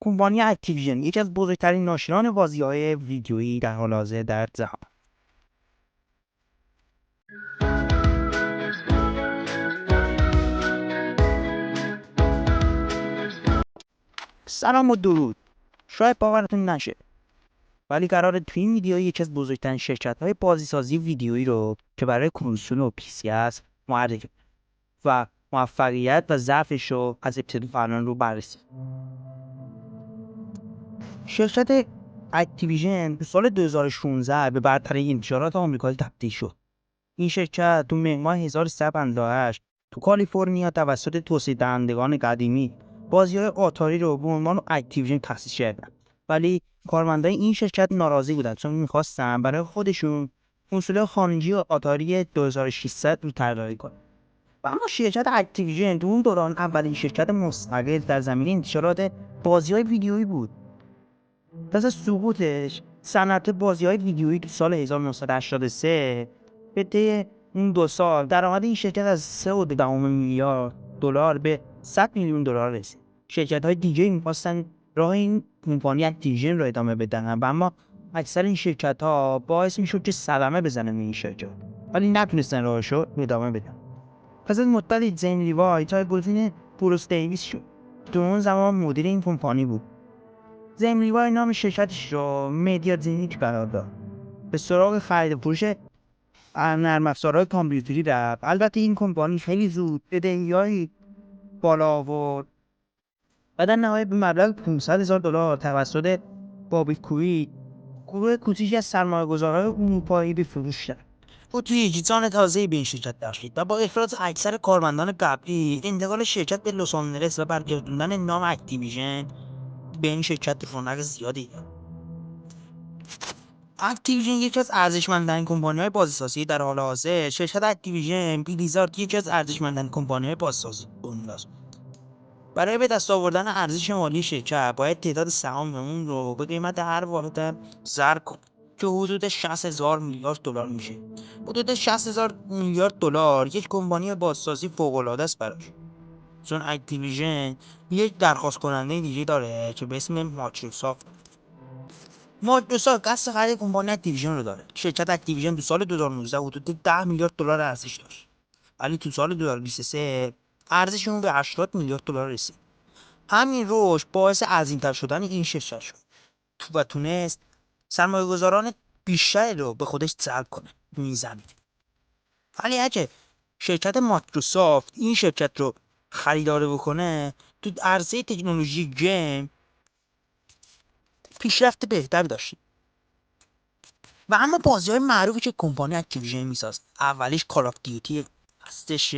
کمپانی اکتیویژن یکی از بزرگترین ناشران بازی‌های ویدیویی در حال حاضر در جهان. سلام و درود. شاید باورتون نشه ولی قراره توی این ویدیو یکی از بزرگترین شرکت‌های بازیسازی ویدیویی رو که برای کنسول و پی‌سی است معرفی کنم و موفقیت و ضعفش رو از ابتدا تا الان رو بررسی. شرکت اکتیویژن تو سال 2016 به برترین انتشارات آمریکایی تبدیل شد. این شرکت تو ماه 1358 تو کالیفرنیا توسط توسعه دهندگان قدیمی بازی‌های آتاری رو به عنوان اکتیویژن تأسیس کردن. ولی کارمندای این شرکت ناراضی بودن چون می‌خواستن برای خودشون کنسول خارجی آتاری 2600 رو طراحی کنن. و اما شرکت اکتیویژن تو اون دوران اولین شرکت مستقل در زمینه انتشارات بازی‌های ویدیویی بود. پس از سقوطش صنعت بازی‌های ویدیویی تو سال 1983 به طی این 2 سال درآمد این شرکت از 3.2 میلیارد دلار به 100 میلیون دلار رسید. شرکت‌های دیگه می‌خواستن راه این کمپانی اکتیویژن رو ادامه بدن و اما اکثر این شرکت‌ها باعث می‌شد که صدمه بزنن به این شرکت ولی نتونستن راهشو ادامه بدن. پس از مدتی زین لیوای جایگزین بروس دیویس شد. تو اون زمان مدیر این کمپانی بود. زین لیوای نام شرکتش رو مدیا زینیک قرار داد. به سراغ خرید و فروش نرم افزارهای کامپیوتری رفت. البته این کمپانی خیلی زود بدهی‌های بالا آورد و در نهایت به مبلغ 500,000 دلار توسط بابی کویت گروه کوچیکی از سرمایه‌گذارهای اروپایی به فروش کرد. او توی اجرای تازه‌ای به این شرکت داشت و با اخراج اکثر کارمندان قبلی انتقال شرکت به لس آنجلس و برگردوندن نام اکتیویژن به این شرکت رونق زیادی داد. اکتیویژن یکی از ارزشمندترین کمپانی‌های بازیسازی در حال حاضر. شرکت اکتیویژن بلیزارد یکی از ارزشمندترین کمپانی‌های بازیسازی دنیاست. برای به دست آوردن ارزش مالی شرکت باید تعداد سهام اون رو به قیمت هر واحد ضرب کنه که حدود 60,000 میلیارد دلار میشه. حدود 60,000 میلیارد دلار یک کمپانی بازسازی فوق‌العاده است براش. چون اکتیویژن یک درخواست کننده دیگه داره که به اسم مایکروسافت. مایکروسافت قصد خرید کمپانی اکتیویژن رو داره. شرکت اکتیویژن تو سال 2019 حدود 10 میلیارد دلار ارزش داشت. ولی تو سال 2023 ارزش اون به 80 میلیارد دلار رسید. همین رشد باعث عظیم‌تر شدن این شرکت شد و تونست سرمایه‌گذاران بیشتری رو به خودش جلب کنه تو این زمینه. ولی اگه شرکت مایکروسافت این شرکت رو خریداری بکنه تو عرصه تکنولوژی گیم پیشرفت بهتر داشت. و اما بازی‌های معروفی که کمپانی اکتیویژن میسازه اولیش کال آف دیوتی هستش،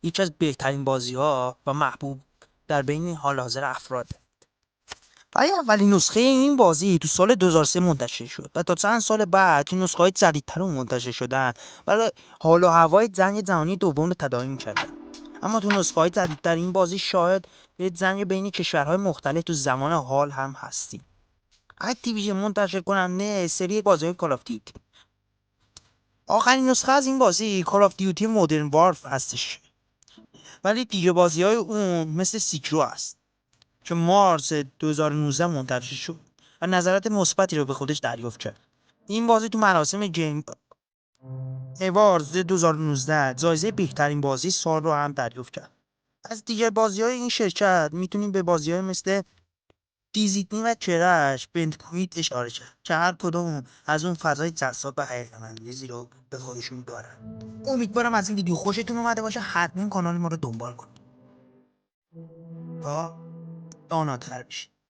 یکی از بهترین بازی‌ها و محبوب در بین حال حاضر افراد. ولی اولین نسخه این بازی تو سال 2003 منتشر شد و تا چند سال بعد این نسخه‌های جدیدتر منتشر شدن برای حال و هوای جنگ جهانی دوم رو تداعی می‌کردن. اما تو نسخه‌های جدیدتر این بازی شاهد یه جنگ بین کشورهای مختلف تو زمان حال هم هستیم. اکتیویژن منتشر کننده سری بازی‌های کال آف دیوتی. آخرین نسخه از این بازی کال آف دیوتی مدرن وارف هستش. ولی دیگه بازی‌های اون مثل سیکرو است که مارس 2019 منتشر شد و نظرات مثبتی رو به خودش دریافت کرد. این بازی تو مراسم گیم اوارز 2019 جایزه بهترین بازی سال رو هم دریافت کرد. از دیگر بازی‌های این شرکت میتونیم به بازی‌های مثل دیزیدنی و کرش بندکویت اشاره کرد که هر کدوم از اون فضای جذاب و هیجان‌انگیزی رو به خودشون دارن. امیدوارم از این ویدیو خوشتون اومده باشه. حتما کانال ما رو دنبال کنید تا داناتر بشید.